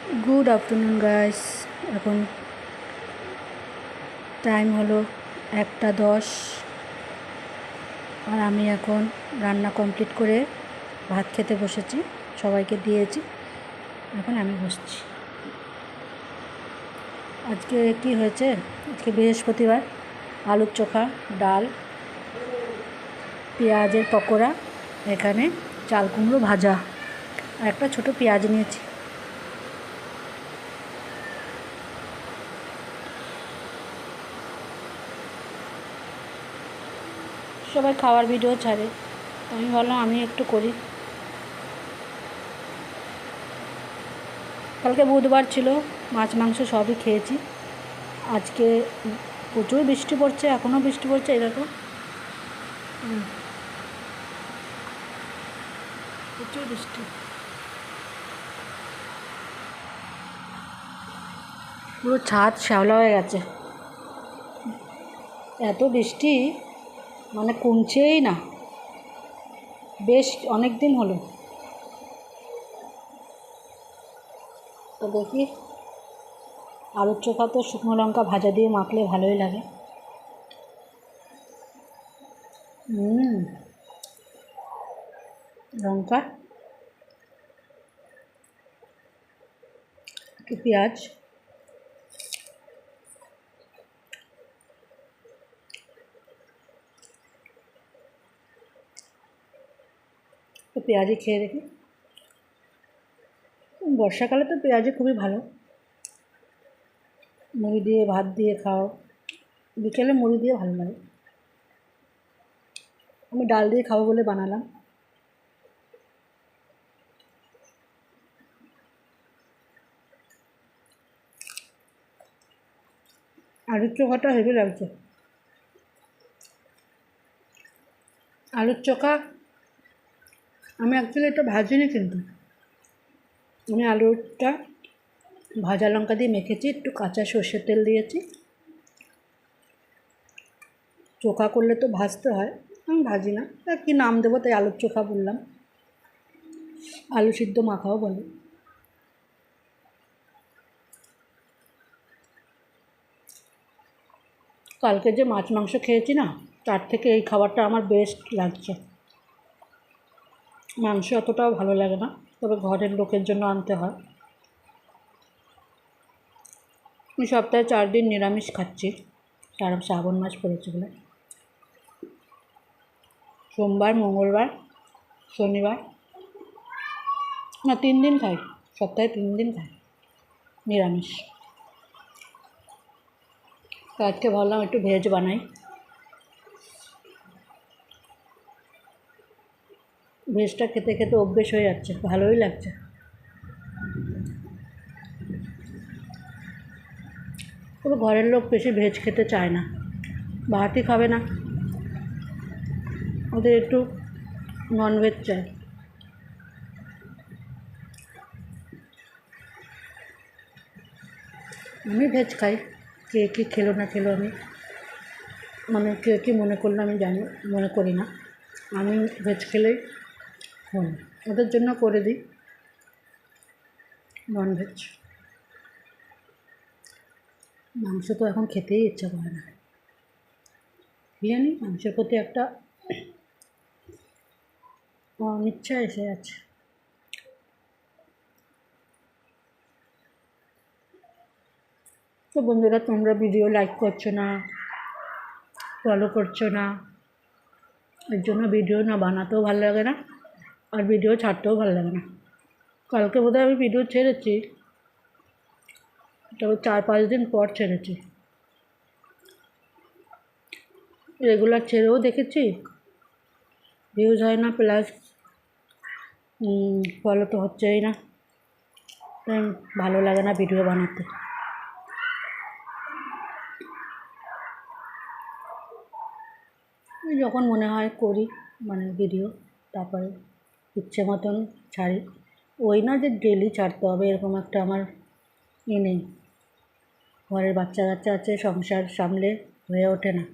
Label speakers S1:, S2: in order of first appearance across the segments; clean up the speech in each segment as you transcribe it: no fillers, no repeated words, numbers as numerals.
S1: Good afternoon guys. এখন time হলো 1:10 আর আমি এখন রান্না কমপ্লিট করে ভাত খেতে বসেছি, সবাইকে দিয়েছি, এখন আমি বসছি। আজকে কি হয়েছে? আজকে বৃহস্পতিবার। আলুর চোখা, ডাল, পেঁয়াজের পকোড়া, এখানে চাল কুমড়ো ভাজা আর একটা ছোটো পেঁয়াজ নিয়েছি। সবাই খাওয়ার ভিডিও ছাড়ে, আমি ভাবলাম আমি একটু করি। কালকে বুধবার ছিল, মাছ মাংস সবই খেয়েছি। আজকে প্রচুর বৃষ্টি পড়ছে, এখনও বৃষ্টি পড়ছে, এই দেখো প্রচুর বৃষ্টি। পুরো ছাদ শ্যাওলা হয়ে গেছে, এত বৃষ্টি মানে কমছেই না, বেশ অনেক দিন হলো। তো দেখি, আলুর চোখা তো শুকনো লঙ্কা ভাজা দিয়ে মাখলে ভালোই লাগে। লঙ্কা, একটু পেঁয়াজ, তো পেঁয়াজই খেয়ে দেখি। বর্ষাকালে তো পেঁয়াজি খুবই ভালো, মুড়ি দিয়ে ভাত দিয়ে খাও, বিকেলে মুড়ি দিয়ে ভালো লাগে। আমি ডাল দিয়ে খাবো বলে বানালাম। আলুর চোখাটা হেভি লাগছে। আলুর চোখা আমি অ্যাকচুয়ালি এটা ভাজিনি, কিন্তু আমি আলুটা ভাজা লঙ্কা দিয়ে মেখেছি, একটু কাঁচা সর্ষের তেল দিয়েছি। চোখা করলে তো ভাজতে হয়, আমি ভাজি না, তা কী নাম দেবো তাই আলুর চোখা বললাম। আলু সিদ্ধ মাখাও বলে। কালকে যে মাছ মাংস খেয়েছি না, তার থেকে এই খাবারটা আমার বেস্ট লাগছে। মাংস অতটাও ভালো লাগে না, তবে ঘরের লোকের জন্য আনতে হয়। আমি সপ্তাহে 4 দিন নিরামিষ খাচ্ছি, কারণ শ্রাবণ মাস পড়েছে বলে। সোমবার, মঙ্গলবার, শনিবার, না 3 দিন খাই, সপ্তাহে 3 দিন খাই নিরামিষ। তো আজকে ভাবলাম একটু ভেজ বানাই। ভেজটা খেতে খেতে অভ্যেস হয়ে যাচ্ছে, ভালোই লাগছে। তবে ঘরের লোক বেশি ভেজ খেতে চায় না, ভাতই খাবে না, ওদের একটু ননভেজ চাই। আমি ভেজ খাই, কে কী খেলো না খেলো আমি মানে কে কী মনে করলো আমি জানি, মনে করি না। আমি ভেজ খেলেই হই, ওদের জন্য করে দিই ননভেজ। মাংস তো এখন খেতেই ইচ্ছা করে না, জানি মাংসের প্রতি একটা অনিচ্ছা এসে আছে। তো বন্ধুরা, তোমরা ভিডিও লাইক করছো না, ফলো করছো না, এর জন্য ভিডিও না বানাতেও ভালো লাগে না, আর ভিডিও ছাড়তেও ভালো লাগে না। কালকে বোধহয় আমি ভিডিও ছেড়েছি, তবে 4-5 দিন পর ছেড়েছি। রেগুলার ছেড়েও দেখেছি, ভিউজ হয় না, প্লাস ফলো তো হচ্ছেই না, তাই ভালো লাগে না ভিডিও বানাতে। যখন মনে হয় করি মানে ভিডিও, তারপরে ইচ্ছে মতন ছাড়ি। ওই না যে ডেলি ছাড়তে হবে এরকম একটা আমার নেই, ঘরের বাচ্চা কাচ্চা আছে, সংসার সামলে হয়ে ওঠে না।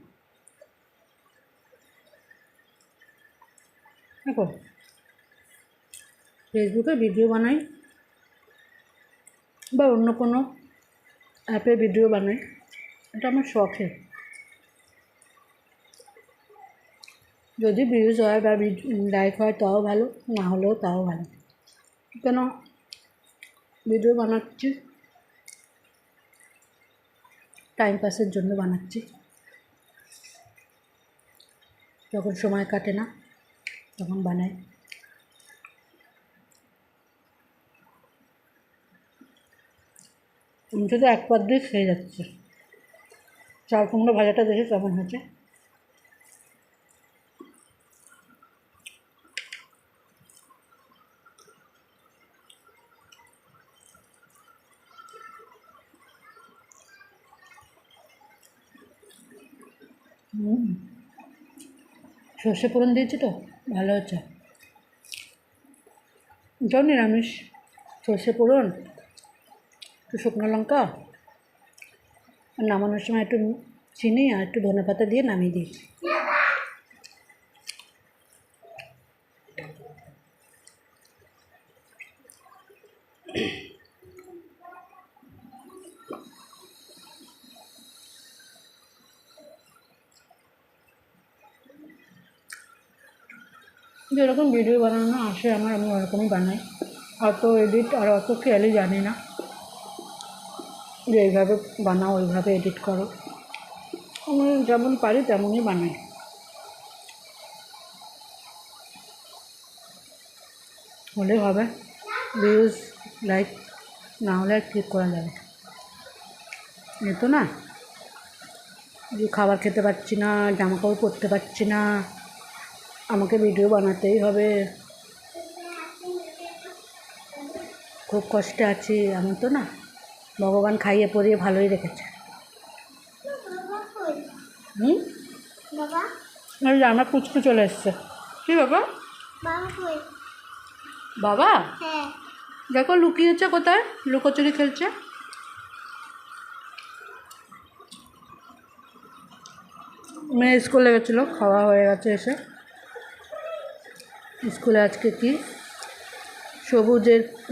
S1: দেখো, ফেসবুকে ভিডিও বানাই, বা অন্য কোনো অ্যাপে ভিডিও বানাই, এটা আমার শখের। যদি ভিউজ হয় বা লাইক হয় তাও ভালো, না হলেও তাও ভালো। কেন ভিডিও বানাচ্ছি টাইম পাসের জন্য বানাচ্ছি, যখন সময় কাটে না তখন বানাই। অন্তত এক পদ দিয়ে খেয়ে যাচ্ছে। চাল কুমড়ো ভাজাটা দেখে কেমন হয়েছে। সর্ষে ফোড়ন দিয়েছি তো ভালো হচ্ছে। এটাও নিরামিষ, সর্ষে ফোড়ন, একটু শুকনো লঙ্কা, আর নামানোর সময় একটু চিনি আর একটু ধনেপাতা দিয়ে নামিয়ে দিয়েছি। যেরকম ভিডিও বানানো আসে আমার, আমি ওরকমই বানাই। অত এডিট আর অত খেয়ালই জানি না যে এইভাবে বানাও ওইভাবে এডিট করো। আমি যেমন পারি তেমনই বানাই। হলে হবে, ভিউজ লাইক না হলে আর ক্লিক করা যাবে। এ তো না যে খাবার খেতে পারছি না, জামাকাপড় পরতে পারছি না, আমাকে ভিডিও বানাতেই হবে, খুব কষ্টে আছি, এমন তো না। ভগবান খাইয়ে পরিয়ে ভালোই রেখেছে। এই যে আমার পুচকু চলে এসছে। কি বাবা? বাবা দেখো লুকিয়েছে কোথায়, লুকোচুরি খেলছে। মেয়ে স্কুলে গেছিলো, খাওয়া হয়ে গেছে এসে। স্কুলে আজকে কি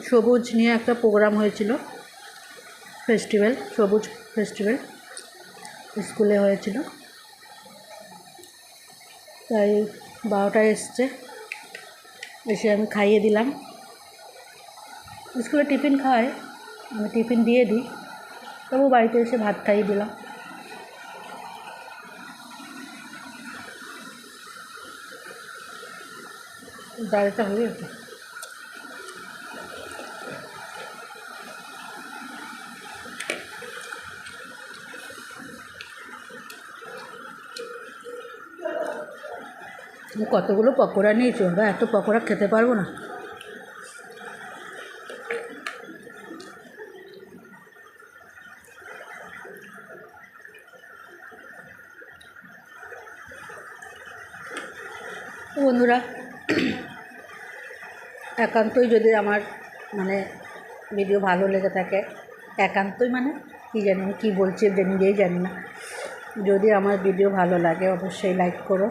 S1: সবুজ নিয়ে একটা প্রোগ্রাম হয়েছিল, ফেস্টিভ্যাল, সবুজ ফেস্টিভ্যাল স্কুলে হয়েছিল। তাই 12টায় এসছে, এসে আমি খাইয়ে দিলাম। স্কুলে টিফিন খায়, আমি টিফিন দিয়ে দিই, তবু বাড়িতে এসে ভাত খাইয়ে দিলাম। ডালটা হয়ে গেছে। কতগুলো পকোড়া নিয়েছি বাবা, এত পকোড়া খেতে পারবো না। বন্ধুরা, একান্তই যদি আমার মানে ভিডিও ভালো লেগে থাকে, একান্তই মানে কী জানি, আমি কী বলছি নিজেই জানি না। যদি আমার ভিডিও ভালো লাগে অবশ্যই লাইক করো।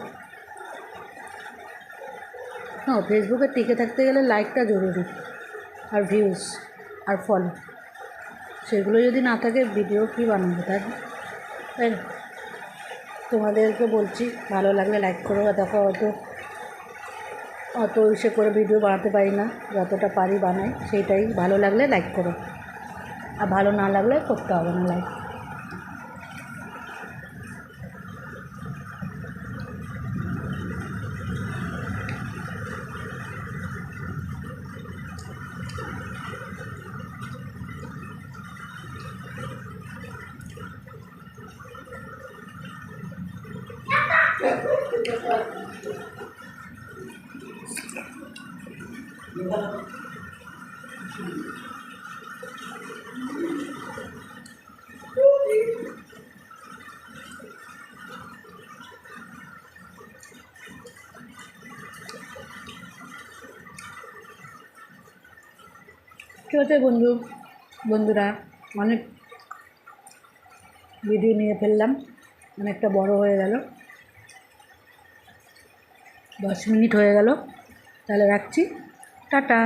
S1: হ্যাঁ, ফেসবুকে টিকে থাকতে গেলে লাইকটা জরুরি, আর ভিউজ আর ফলো, সেগুলো যদি না থাকে ভিডিও কী বানাবো, তাই না? তোমাদেরকে বলছি ভালো লাগলে লাইক করো। দেখো অত ইসে করে ভিডিও বানাতে পারি না, যতটা পারি বানাই, সেইটাই। ভালো লাগলে লাইক করো, আর ভালো না লাগলে করতে হবে না লাইক। ঠিক আছে বন্ধুরা, অনেক ভিডিও নিয়ে ফেললাম, অনেকটা বড় হয়ে গেল, 10 মিনিট হয়ে গেল। তাহলে রাখছি, টাটা।